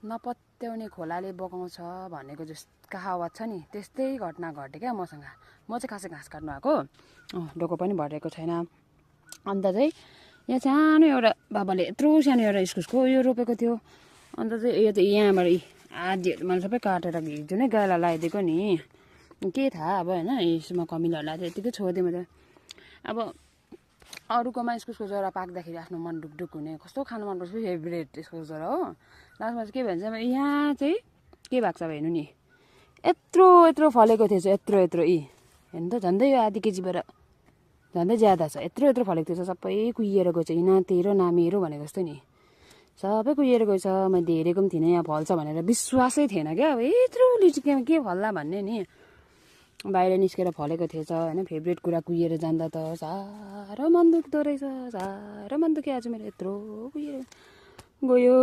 नपत्याउने खोलाले बगाउँछ भनेको जस्तो कहावत छ नि, त्यस्तै घटना घट्यो क्या मसँग। म चाहिँ खासै घाँस काट्नु आएको, डोको पनि भरेको छैन। अन्त चाहिँ यहाँ सानो एउटा बाबाले यत्रो सानो एउटा इस्कुसको यो रोपेको थियो। अन्त चाहिँ यो चाहिँ यहाँबाट आधीहरू मैले सबै काटेर हिजो नै गाईलाई लगाइदिएको नि, के थाहा अब होइन, यसमा कमिलाहरू लगाएर यतिकै छोडिदिएँ मैले। अब अरूकोमा इस्कुसको जरा पाक्दाखेरि आफ्नो मन ढुकढुक हुने, कस्तो खानु मनपर्छ फेभरेट इस्कुसको जरा हो। लास्टमा चाहिँ के भन्छ, यहाँ चाहिँ के भएको छ अब हेर्नु नि, यत्रो यत्रो फलेको थिएछ, यत्रो यत्रो हेर्नु त झन्डै यो आधी केजीबाट झन्डै ज्यादा छ। यत्रो यत्रो फलेको थिएछ, सबै कुहिएर गएछ, नातेरो नामेरो भनेको जस्तो नि, सबै कुहिएर गएछ। मैले हेरेको पनि थिइनँ यहाँ फल्छ भनेर, विश्वासै थिएन क्या अब यत्रो लिचिकेमा के फल्ला भन्ने नि। बाहिर निस्केर फलेको थिएछ होइन, फेभरेट कुरा कुहिएर जाँदा त साह्रो मन दुख्दो रहेछ, साह्रो मन दुख्यो आज मेरो, यत्रो कुहिएर गयो।